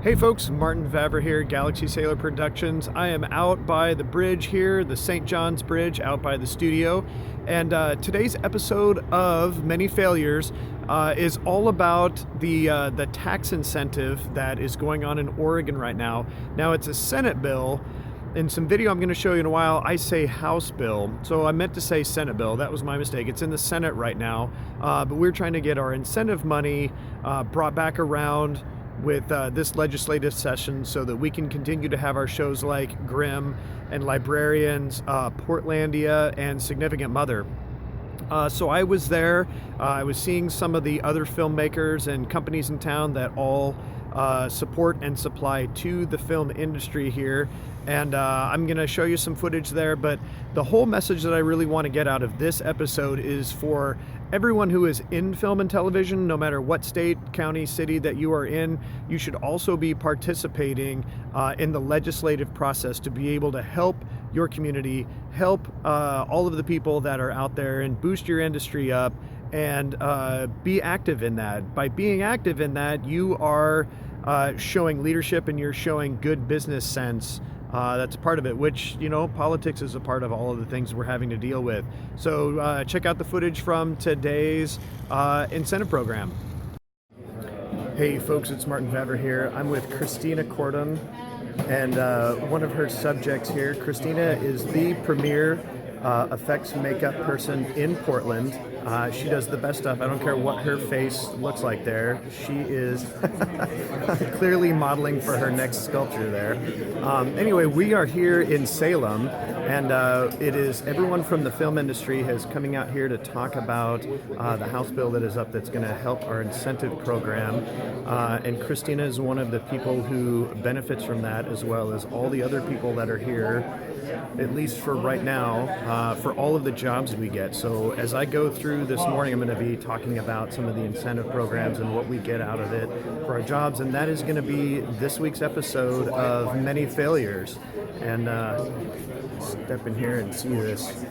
Hey folks, Martin Vavra here, Galaxy Sailor Productions. I am out by the bridge here, the St. John's Bridge, out by the studio. And today's episode of Many Failures is all about the tax incentive that is going on in Oregon right now. Now, it's a Senate bill. In some video I'm going to show you in a while, I say House bill. So I meant to say Senate bill. That was my mistake. It's in the Senate right now. But we're trying to get our incentive money brought back around with this legislative session so that we can continue to have our shows like Grimm and Librarians, Portlandia, and Significant Mother. So I was there. I was seeing some of the other filmmakers and companies in town that all support and supply to the film industry here. And I'm going to show you some footage there, but the whole message that I really want to get out of this episode is for everyone who is in film and television, no matter what state, county, city that you are in. You should also be participating in the legislative process to be able to help your community, help all of the people that are out there, and boost your industry up, and be active in that. By being active in that, you are showing leadership and you're showing good business sense. That's a part of it, which, you know, politics is a part of all of the things we're having to deal with. So check out the footage from today's incentive program. Hey folks, it's Martin Vavra here. I'm with Christina Cordum, and one of her subjects here. Christina is the premier effects makeup person in Portland. She does the best stuff. I don't care what her face looks like there. She is clearly modeling for her next sculpture there. Anyway, we are here in Salem, and it is everyone from the film industry is coming out here to talk about the House bill that is up that's going to help our incentive program. And Christina is one of the people who benefits from that, as well as all the other people that are here, at least for right now, for all of the jobs we get. So as I go through this morning, I'm going to be talking about some of the incentive programs and what we get out of it for our jobs, and that is going to be this week's episode of Many Failures. And step in here and see this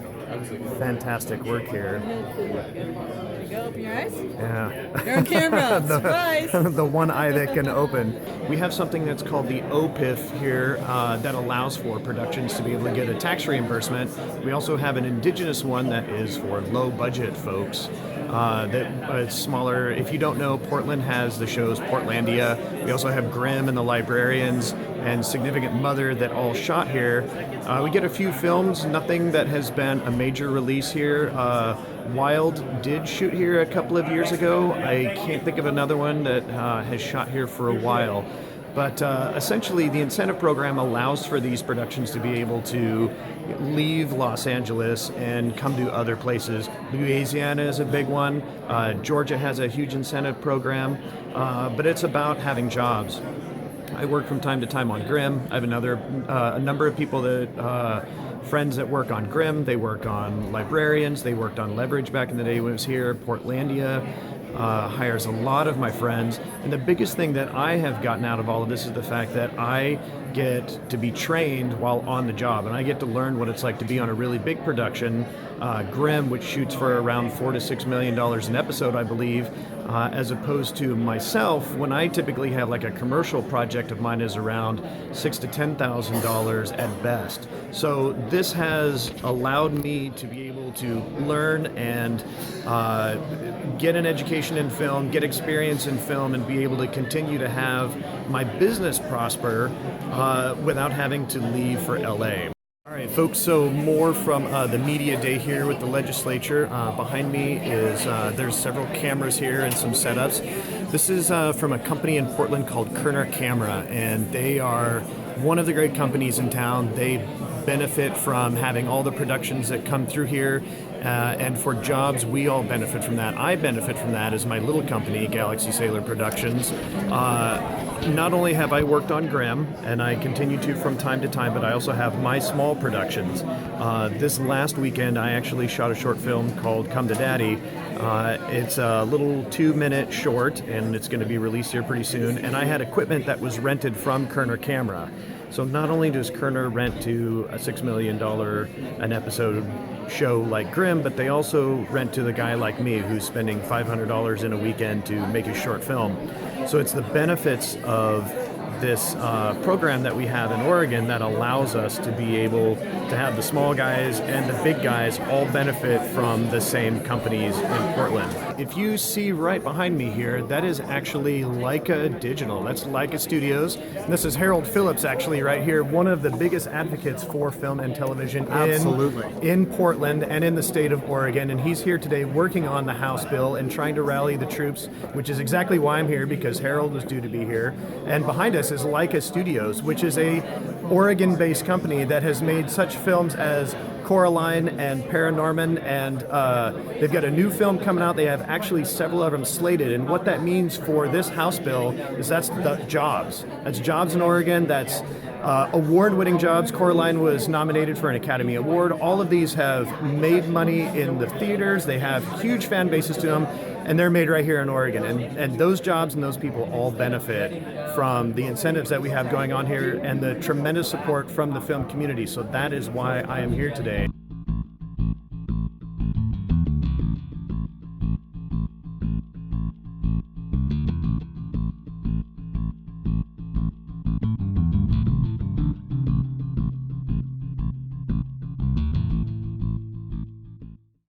fantastic work here. There you go, open your eyes. Yeah. You're on camera. Surprise. The one eye that can open. We have something that's called the OPIF here that allows for productions to be able to get a tax reimbursement. We also have an indigenous one that is for low budget folks. It's smaller. If you don't know, Portland has the shows Portlandia. We also have Grimm and the Librarians and Significant Mother that all shot here. We get a few films, nothing that has been a major release here. Wild did shoot here a couple of years ago. I can't think of another one that has shot here for a while. But essentially, the incentive program allows for these productions to be able to leave Los Angeles and come to other places. Louisiana is a big one. Georgia has a huge incentive program. But it's about having jobs. I work from time to time on Grimm. I have a number of people that friends that work on Grimm. They work on Librarians. They worked on Leverage back in the day when it was here. Portlandia hires a lot of my friends. And the biggest thing that I have gotten out of all of this is the fact that I get to be trained while on the job, and I get to learn what it's like to be on a really big production. Grimm, which shoots for around $4 to $6 million an episode, I believe, as opposed to myself, when I typically have like a commercial project of mine is around $6,000 to $10,000 at best. So this has allowed me to be able to learn and get an education in film, get experience in film, and be able to continue to have my business prosper without having to leave for LA. All right, folks, so more from the media day here with the legislature. Behind me is, there's several cameras here and some setups. This is from a company in Portland called Kerner Camera, and they are one of the great companies in town. They benefit from having all the productions that come through here, and for jobs, we all benefit from that. I benefit from that as my little company, Galaxy Sailor Productions. Not only have I worked on Grimm, and I continue to from time to time, but I also have my small productions. This last weekend, I actually shot a short film called Come to Daddy. It's a little 2-minute short, and it's going to be released here pretty soon. And I had equipment that was rented from Kerner Camera. So not only does Kerner rent to a $6 million an episode show like Grimm, but they also rent to the guy like me who's spending $500 in a weekend to make a short film. So it's the benefits of this program that we have in Oregon that allows us to be able to have the small guys and the big guys all benefit from the same companies in Portland. If you see right behind me here, that is actually Leica Digital. That's Leica Studios. And this is Harold Phillips actually right here, one of the biggest advocates for film and television in Portland and in the state of Oregon. And he's here today working on the House bill and trying to rally the troops, which is exactly why I'm here, because Harold was due to be here. And behind us is Leica Studios, which is a Oregon-based company that has made such films as Coraline and Paranorman, and they've got a new film coming out. They have actually several of them slated, and what that means for this House bill is that's the jobs. That's jobs in Oregon. That's award-winning jobs. Coraline was nominated for an Academy Award. All of these have made money in the theaters. They have huge fan bases to them, and they're made right here in Oregon. And those jobs and those people all benefit from the incentives that we have going on here and the tremendous support from the film community. So that is why I am here today.